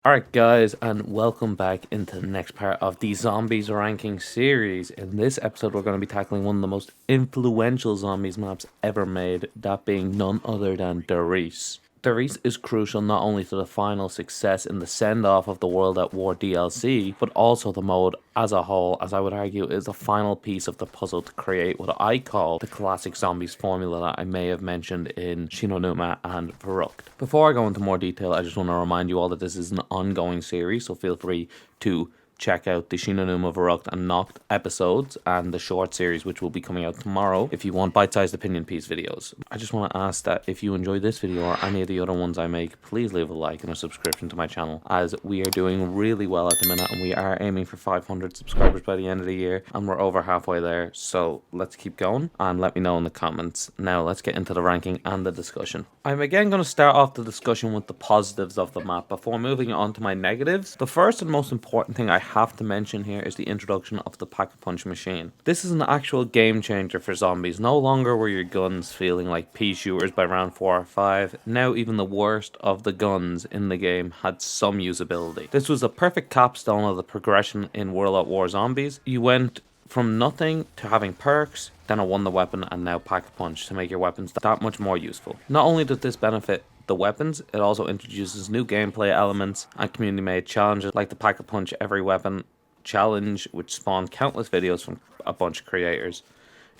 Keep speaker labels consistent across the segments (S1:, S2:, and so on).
S1: Alright guys, and welcome back into the next part of the Zombies ranking series. In this episode we're going to be tackling one of the most influential Zombies maps ever made, that being none other than Riese. Riese is crucial not only to the final success in the send-off of the World at War DLC, but also the mode as a whole, as I would argue is the final piece of the puzzle to create what I call the classic Zombies formula that I may have mentioned in Shinonuma and Verrückt. Before I go into more detail, I just want to remind you all that this is an ongoing series, so feel free to check out the Shinonuma, Verrückt and Noct episodes and the short series which will be coming out tomorrow if you want bite-sized opinion piece videos. I just want to ask that if you enjoy this video or any of the other ones I make, please leave a like and a subscription to my channel, as we are doing really well at the minute and we are aiming for 500 subscribers by the end of the year and we're over halfway there, so let's keep going and let me know in the comments. Now let's get into the ranking and the discussion. I'm again going to start off the discussion with the positives of the map before moving on to my negatives. The first and most important thing I have to mention here is the introduction of the Pack-a-Punch machine. This is an actual game changer for zombies. No longer were your guns feeling like pea shooters by round 4 or 5. Now even the worst of the guns in the game had some usability. This was a perfect capstone of the progression in World at War Zombies. You went from nothing to having perks, then a wonder weapon, and now Pack-a-Punch to make your weapons that much more useful. Not only does this benefit the weapons, it also introduces new gameplay elements and community made challenges like the Pack-a-Punch every weapon challenge, which spawned countless videos from a bunch of creators.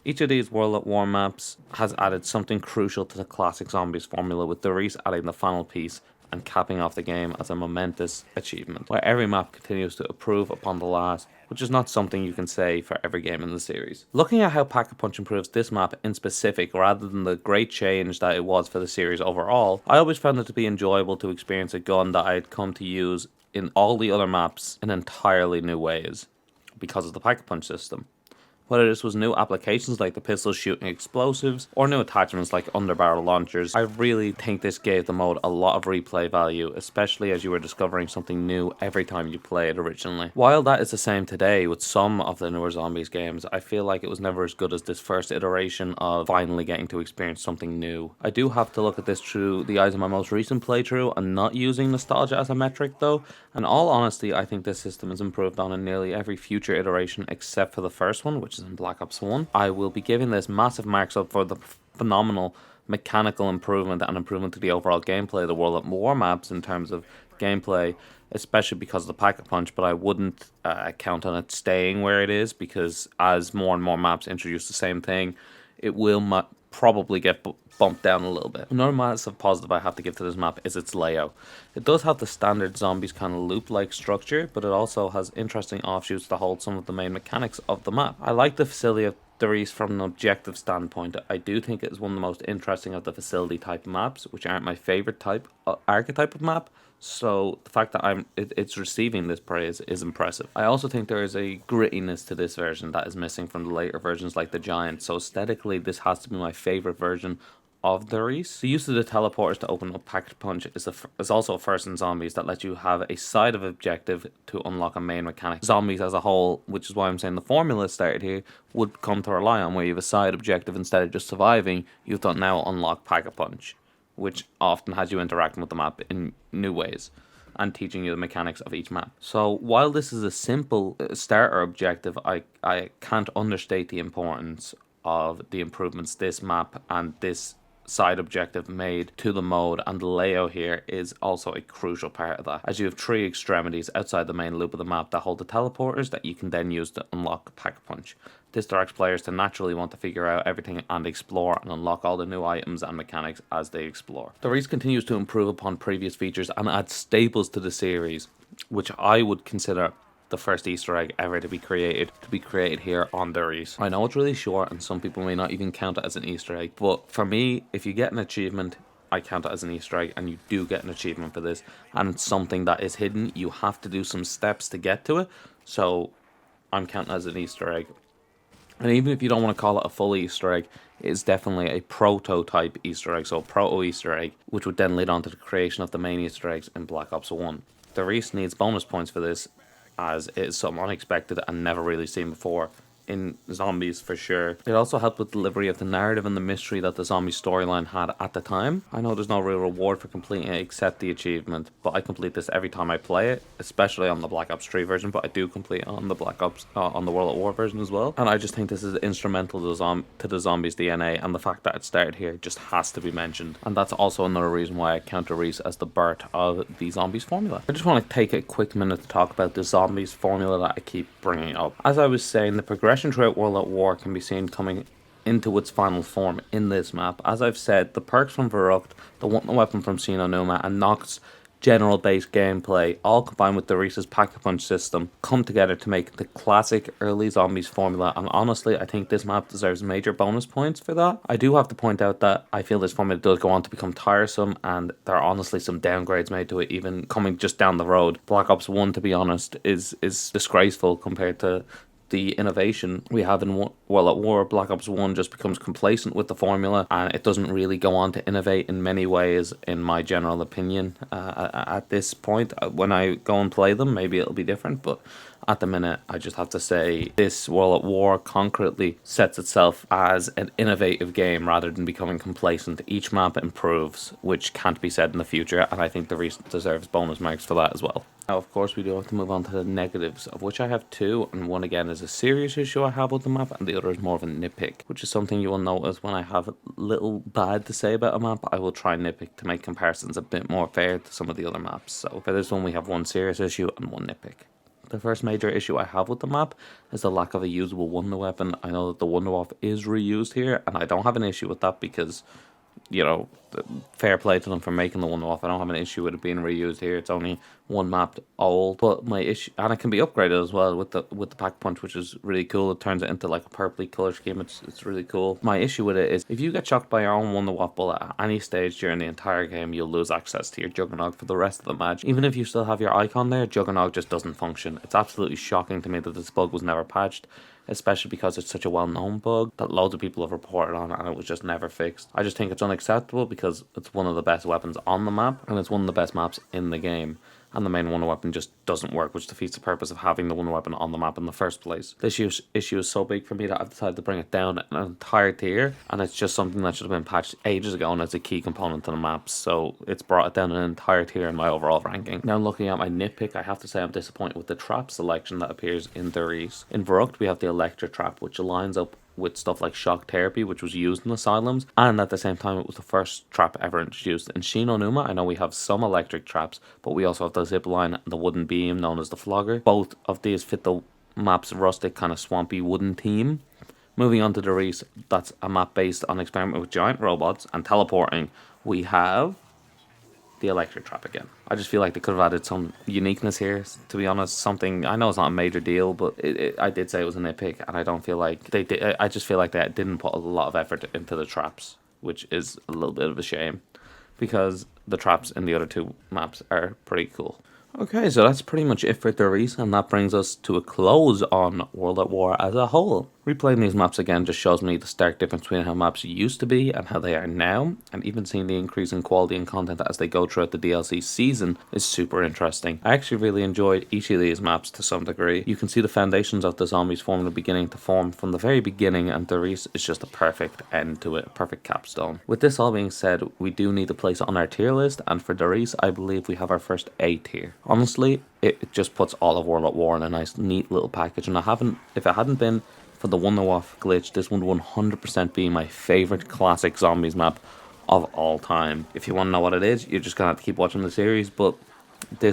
S1: Each of these World at War maps has added something crucial to the classic Zombies formula, with Riese adding the final piece and capping off the game as a momentous achievement, where every map continues to improve upon the last, which is not something you can say for every game in the series. Looking at how Pack-a-Punch improves this map in specific, rather than the great change that it was for the series overall, I always found it to be enjoyable to experience a gun that I had come to use in all the other maps in entirely new ways, because of the Pack-a-Punch system. Whether this was new applications like the pistol shooting explosives or new attachments like underbarrel launchers, I really think this gave the mode a lot of replay value, especially as you were discovering something new every time you played originally. While that is the same today with some of the newer Zombies games, I feel like it was never as good as this first iteration of finally getting to experience something new. I do have to look at this through the eyes of my most recent playthrough and not using nostalgia as a metric though, and all honesty I think this system is improved on in nearly every future iteration except for the first one, which is in Black Ops 1. I will be giving this massive marks up for the phenomenal mechanical improvement and improvement to the overall gameplay of the World at War maps in terms of gameplay, especially because of the Pack-a-Punch, but I wouldn't count on it staying where it is, because as more and more maps introduce the same thing, it will probably get bumped down a little bit. Another massive positive I have to give to this map is its layout. It does have the standard Zombies kind of loop-like structure, but it also has interesting offshoots to hold some of the main mechanics of the map. I like the facility of Riese from an objective standpoint. I do think it is one of the most interesting of the facility type maps, which aren't my favorite type archetype of map. So the fact that it's receiving this praise is impressive. I also think there is a grittiness to this version that is missing from the later versions like the Giant. So aesthetically, this has to be my favorite version of the Riese. The use of the teleporters to open up Pack-a-Punch is also a first in Zombies that lets you have a side of objective to unlock a main mechanic. Zombies as a whole, which is why I'm saying the formula started here, would come to rely on, where you have a side objective instead of just surviving, you have to now unlock Pack-a-Punch, which often has you interacting with the map in new ways and teaching you the mechanics of each map. So while this is a simple starter objective, I can't understate the importance of the improvements this map and this side objective made to the mode, and the layout here is also a crucial part of that, as you have 3 extremities outside the main loop of the map that hold the teleporters that you can then use to unlock Pack-a-Punch. This directs players to naturally want to figure out everything and explore and unlock all the new items and mechanics as they explore. The Riese continues to improve upon previous features and add staples to the series, which I would consider the first Easter egg ever to be created here on the Riese. I know it's really short and some people may not even count it as an Easter egg, but for me, if you get an achievement, I count it as an Easter egg, and you do get an achievement for this, and it's something that is hidden. You have to do some steps to get to it, so I'm counting it as an Easter egg. And even if you don't want to call it a full Easter egg, it's definitely a prototype Easter egg, so a proto Easter egg, which would then lead on to the creation of the main Easter eggs in Black Ops 1. The Riese needs bonus points for this, as it is something unexpected and never really seen before in zombies for sure. It also helped with delivery of the narrative and the mystery that the zombie storyline had at the time. I know there's no real reward for completing it except the achievement, but I complete this every time I play it, especially on the Black Ops 3 version, but I do complete it on the Black Ops, on the World at War version as well. And I just think this is instrumental to the zombies DNA, and the fact that it started here just has to be mentioned. And that's also another reason why I count Riese as the birth of the zombies formula. I just want to take a quick minute to talk about the zombies formula that I keep bringing up. As I was saying, the progression throughout World at War can be seen coming into its final form in this map. As I've said, the perks from Verrucht, the Wonder Weapon from Sino Numa, and Nox's general base gameplay, all combined with the Riese's Pack-a-Punch system, come together to make the classic early zombies formula, and honestly, I think this map deserves major bonus points for that. I do have to point out that I feel this formula does go on to become tiresome, and there are honestly some downgrades made to it, even coming just down the road. Black Ops 1, to be honest, is disgraceful compared to the innovation we have in World at War. Black Ops 1 just becomes complacent with the formula, and it doesn't really go on to innovate in many ways, in my general opinion. At this point, when I go and play them, maybe it'll be different, but at the minute, I just have to say this World at War concretely sets itself as an innovative game rather than becoming complacent. Each map improves, which can't be said in the future, and I think the Riese deserves bonus marks for that as well. Now, of course, we do have to move on to the negatives, of which I have two, and one again is a serious issue I have with the map, and the other is more of a nitpick, which is something you will notice when I have little bad to say about a map. I will try and nitpick to make comparisons a bit more fair to some of the other maps. So for this one, we have one serious issue and one nitpick. The first major issue I have with the map is the lack of a usable Wonder Weapon. I know that the Wonder Waff is reused here, and I don't have an issue with that because, you know, fair play to them for making the Wonder Waff. I don't have an issue with it being reused here. It's only one map old, but my issue, and it can be upgraded as well with the Pack-a-Punch, which is really cool. It turns it into like a purpley color scheme. It's really cool. My issue with it is if you get shocked by your own Wonder Waff bullet at any stage during the entire game, you'll lose access to your Juggernaut for the rest of the match. Even if you still have your icon there, Juggernaut just doesn't function. It's absolutely shocking to me that this bug was never patched, especially because it's such a well-known bug that loads of people have reported on, and it was just never fixed. I just think it's unacceptable because it's one of the best weapons on the map, and it's one of the best maps in the game, and the main Wonder Weapon just doesn't work, which defeats the purpose of having the Wonder Weapon on the map in the first place. This issue is so big for me that I've decided to bring it down an entire tier, and it's just something that should have been patched ages ago, and it's a key component to the map, so it's brought it down an entire tier in my overall ranking. Now, looking at my nitpick, I have to say I'm disappointed with the trap selection that appears in the Riese. In Verrucht, we have the Electric Trap, which aligns up with stuff like shock therapy, which was used in asylums, and at the same time it was the first trap ever introduced. In Shin Onuma, I know we have some electric traps, but we also have the zip line and the wooden beam known as the flogger. Both of these fit the map's rustic kind of swampy wooden theme. Moving on to the Riese, that's a map based on experimenting with giant robots and teleporting. We have the electric trap again. I just feel like they could have added some uniqueness here, to be honest. Something, I know it's not a major deal, but I did say it was a nitpick, and I don't feel like they did. I just feel like they didn't put a lot of effort into the traps, which is a little bit of a shame, because the traps in the other two maps are pretty cool. Okay, so that's pretty much it for the Riese, and that brings us to a close on World at War as a whole. Replaying these maps again just shows me the stark difference between how maps used to be and how they are now, and even seeing the increase in quality and content as they go throughout the DLC season is super interesting. I actually really enjoyed each of these maps to some degree. You can see the foundations of the zombies formula beginning to form from the very beginning, and the Riese is just a perfect end to it, a perfect capstone. With this all being said, we do need to place it on our tier list, and for the Riese, I believe we have our first A tier. Honestly, it just puts all of World at War in a nice, neat little package, and if it hadn't been for the Wonder Waff glitch, this would 100% be my favorite classic zombies map of all time. If you want to know what it is, you're just gonna have to keep watching the series, but the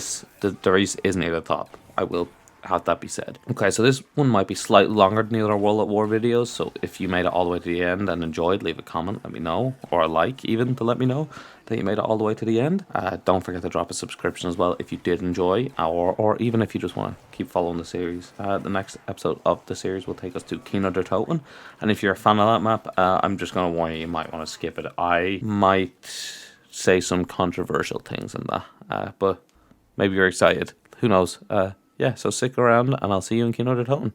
S1: Riese is near the top. I will have that be said. Okay, so this one might be slightly longer than the other World at War videos, so if you made it all the way to the end and enjoyed, leave a comment, let me know, or a like even to let me know that you made it all the way to the end. Don't forget to drop a subscription as well if you did enjoy, or even if you just want to keep following the series. The next episode of the series will take us to Kino der Toten, and if you're a fan of that map, I'm just going to warn you, you might want to skip it. I might say some controversial things in that, but maybe you're excited. Who knows? Yeah, so stick around, and I'll see you in Kino der Toten.